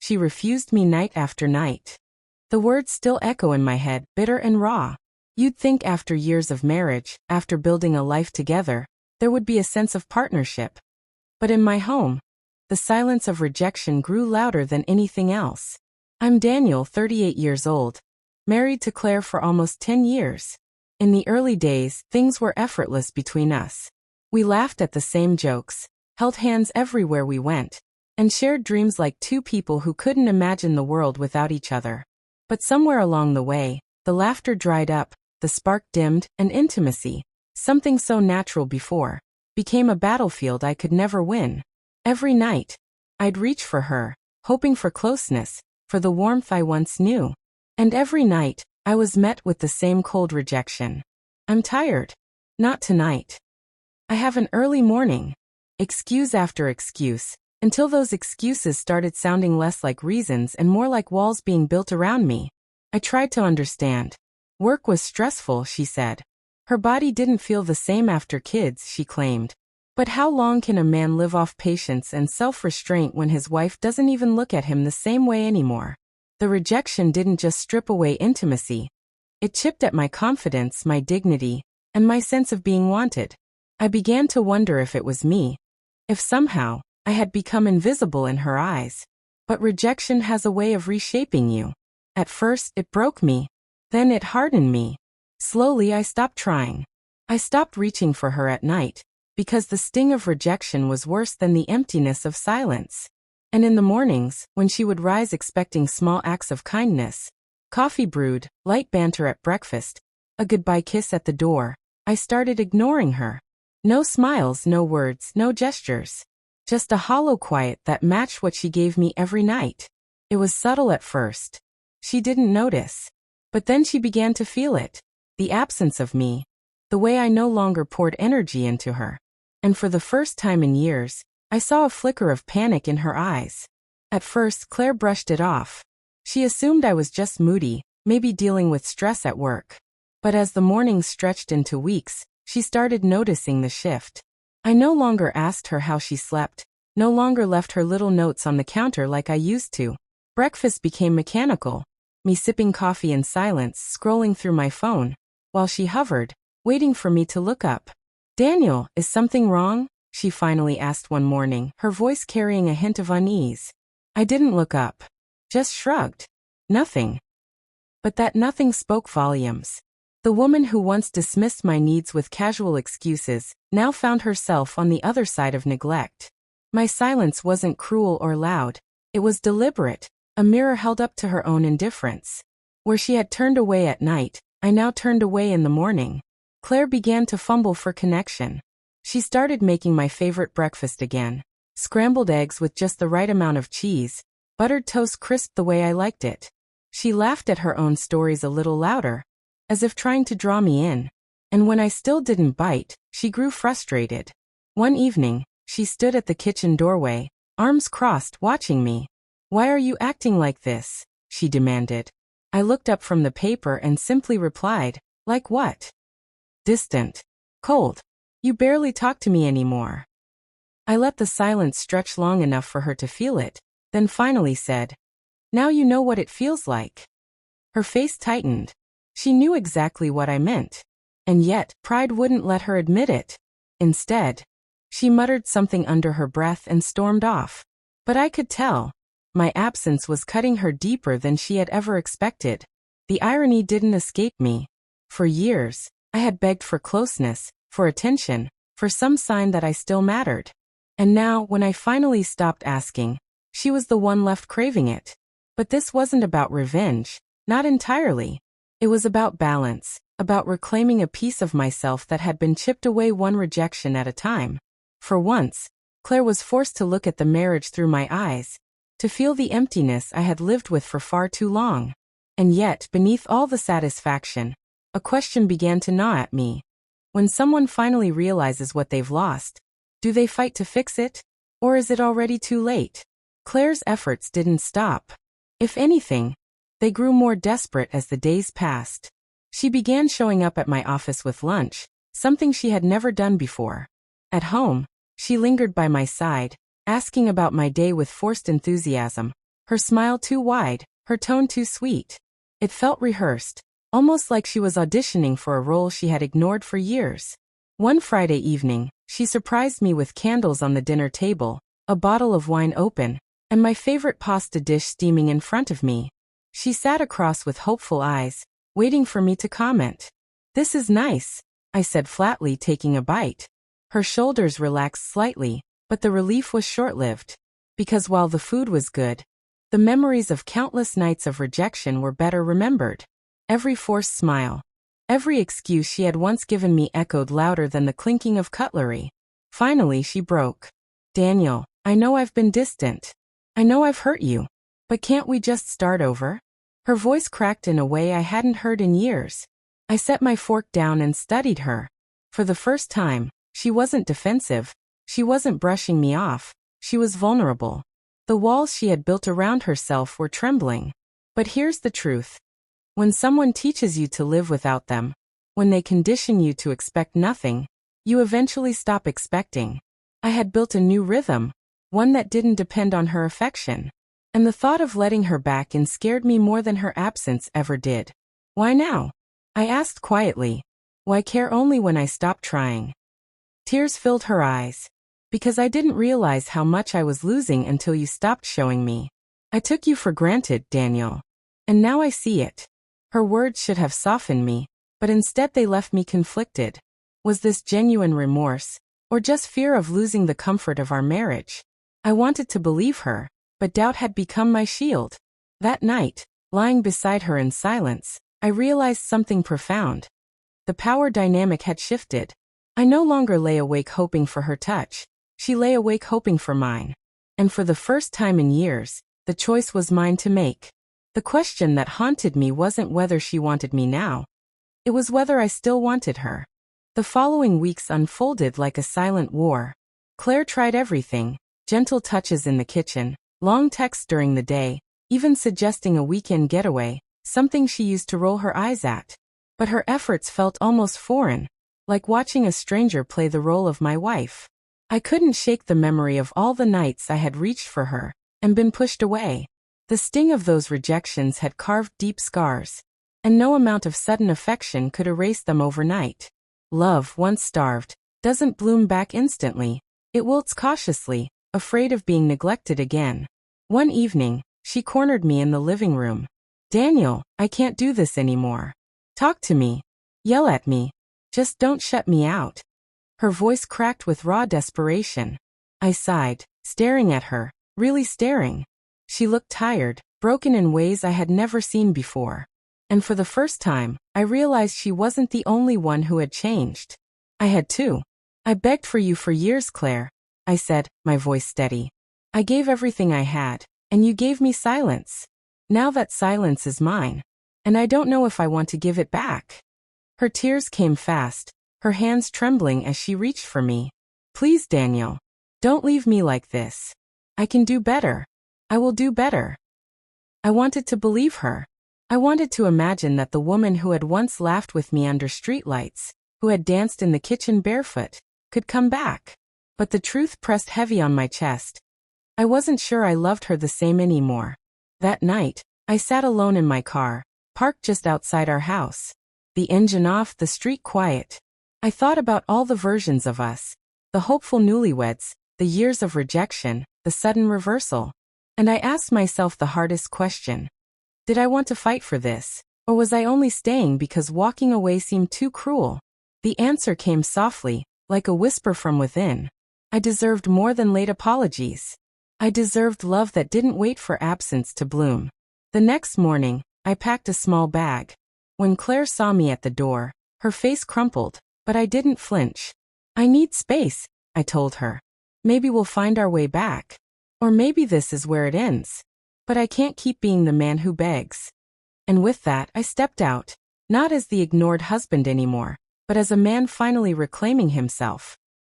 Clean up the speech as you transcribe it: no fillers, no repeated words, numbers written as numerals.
She refused me night after night. The words still echo in my head, bitter and raw. You'd think after years of marriage, after building a life together, there would be a sense of partnership. But in my home, the silence of rejection grew louder than anything else. I'm Daniel, 38 years old, married to Claire for almost 10 years. In the early days, things were effortless between us. We laughed at the same jokes, held hands everywhere we went, and shared dreams like two people who couldn't imagine the world without each other. But somewhere along the way, the laughter dried up, the spark dimmed, and intimacy, something so natural before, became a battlefield I could never win. Every night, I'd reach for her, hoping for closeness, for the warmth I once knew. And every night, I was met with the same cold rejection. I'm tired. Not tonight. I have an early morning. Excuse after excuse, until those excuses started sounding less like reasons and more like walls being built around me. I tried to understand. Work was stressful, she said. Her body didn't feel the same after kids, she claimed. But how long can a man live off patience and self-restraint when his wife doesn't even look at him the same way anymore? The rejection didn't just strip away intimacy. It chipped at my confidence, my dignity, and my sense of being wanted. I began to wonder if it was me. If somehow, I had become invisible in her eyes. But rejection has a way of reshaping you. At first, it broke me. Then it hardened me. Slowly, I stopped trying. I stopped reaching for her at night, because the sting of rejection was worse than the emptiness of silence. And in the mornings, when she would rise expecting small acts of kindness, coffee brewed, light banter at breakfast, a goodbye kiss at the door, I started ignoring her. No smiles, no words, no gestures. Just a hollow quiet that matched what she gave me every night. It was subtle at first. She didn't notice. But then she began to feel it. The absence of me. The way I no longer poured energy into her. And for the first time in years, I saw a flicker of panic in her eyes. At first, Claire brushed it off. She assumed I was just moody, maybe dealing with stress at work. But as the mornings stretched into weeks, she started noticing the shift. I no longer asked her how she slept, no longer left her little notes on the counter like I used to. Breakfast became mechanical, me sipping coffee in silence, scrolling through my phone, while she hovered, waiting for me to look up. Daniel, is something wrong? She finally asked one morning, her voice carrying a hint of unease. I didn't look up. Just shrugged. Nothing. But that nothing spoke volumes. The woman who once dismissed my needs with casual excuses, now found herself on the other side of neglect. My silence wasn't cruel or loud. It was deliberate, a mirror held up to her own indifference. Where she had turned away at night, I now turned away in the morning. Claire began to fumble for connection. She started making my favorite breakfast again. Scrambled eggs with just the right amount of cheese, buttered toast crisped the way I liked it. She laughed at her own stories a little louder, as if trying to draw me in. And when I still didn't bite, she grew frustrated. One evening, she stood at the kitchen doorway, arms crossed, watching me. Why are you acting like this? She demanded. I looked up from the paper and simply replied, like what? Distant. Cold. You barely talk to me anymore. I let the silence stretch long enough for her to feel it, then finally said, now you know what it feels like. Her face tightened. She knew exactly what I meant. And yet, pride wouldn't let her admit it. Instead, she muttered something under her breath and stormed off. But I could tell. My absence was cutting her deeper than she had ever expected. The irony didn't escape me. For years, I had begged for closeness, for attention, for some sign that I still mattered. And now, when I finally stopped asking, she was the one left craving it. But this wasn't about revenge, not entirely. It was about balance, about reclaiming a piece of myself that had been chipped away one rejection at a time. For once, Claire was forced to look at the marriage through my eyes, to feel the emptiness I had lived with for far too long. And yet, beneath all the satisfaction, a question began to gnaw at me. When someone finally realizes what they've lost, do they fight to fix it? Or is it already too late? Claire's efforts didn't stop. If anything, they grew more desperate as the days passed. She began showing up at my office with lunch, something she had never done before. At home, she lingered by my side, asking about my day with forced enthusiasm, Her smile too wide, her tone too sweet. It felt rehearsed, almost like she was auditioning for a role she had ignored for years. One Friday evening, she surprised me with candles on the dinner table, a bottle of wine open, and my favorite pasta dish steaming in front of me. She sat across with hopeful eyes, waiting for me to comment. "This is nice," I said flatly, taking a bite. Her shoulders relaxed slightly, but the relief was short-lived. Because while the food was good, the memories of countless nights of rejection were better remembered. Every forced smile, every excuse she had once given me echoed louder than the clinking of cutlery. Finally she broke. "Daniel, I know I've been distant. I know I've hurt you. But can't we just start over?" Her voice cracked in a way I hadn't heard in years. I set my fork down and studied her. For the first time, she wasn't defensive. She wasn't brushing me off. She was vulnerable. The walls she had built around herself were trembling. But here's the truth. When someone teaches you to live without them, when they condition you to expect nothing, you eventually stop expecting. I had built a new rhythm, one that didn't depend on her affection. And the thought of letting her back in scared me more than her absence ever did. "Why now?" I asked quietly. "Why care only when I stop trying?" Tears filled her eyes. "Because I didn't realize how much I was losing until you stopped showing me. I took you for granted, Daniel. And now I see it." Her words should have softened me, but instead they left me conflicted. Was this genuine remorse, or just fear of losing the comfort of our marriage? I wanted to believe her, but doubt had become my shield. That night, lying beside her in silence, I realized something profound. The power dynamic had shifted. I no longer lay awake hoping for her touch. She lay awake hoping for mine. And for the first time in years, the choice was mine to make. The question that haunted me wasn't whether she wanted me now. It was whether I still wanted her. The following weeks unfolded like a silent war. Claire tried everything, gentle touches in the kitchen, long texts during the day, even suggesting a weekend getaway, something she used to roll her eyes at. But her efforts felt almost foreign, like watching a stranger play the role of my wife. I couldn't shake the memory of all the nights I had reached for her, and been pushed away. The sting of those rejections had carved deep scars, and no amount of sudden affection could erase them overnight. Love, once starved, doesn't bloom back instantly. It wilts cautiously, afraid of being neglected again. One evening, she cornered me in the living room. "Daniel, I can't do this anymore. Talk to me. Yell at me. Just don't shut me out." Her voice cracked with raw desperation. I sighed, staring at her, really staring. She looked tired, broken in ways I had never seen before. And for the first time, I realized she wasn't the only one who had changed. I had too. "I begged for you for years, Claire," I said, my voice steady. "I gave everything I had, and you gave me silence. Now that silence is mine, and I don't know if I want to give it back." Her tears came fast, her hands trembling as she reached for me. "Please, Daniel, don't leave me like this. I can do better. I will do better." I wanted to believe her. I wanted to imagine that the woman who had once laughed with me under streetlights, who had danced in the kitchen barefoot, could come back. But the truth pressed heavy on my chest. I wasn't sure I loved her the same anymore. That night, I sat alone in my car, parked just outside our house. The engine off, the street quiet. I thought about all the versions of us. The hopeful newlyweds, the years of rejection, the sudden reversal. And I asked myself the hardest question. Did I want to fight for this? Or was I only staying because walking away seemed too cruel? The answer came softly, like a whisper from within. I deserved more than late apologies. I deserved love that didn't wait for absence to bloom. The next morning, I packed a small bag. When Claire saw me at the door, her face crumpled, but I didn't flinch. "I need space," I told her. "Maybe we'll find our way back. Or maybe this is where it ends. But I can't keep being the man who begs." And with that, I stepped out, not as the ignored husband anymore, but as a man finally reclaiming himself.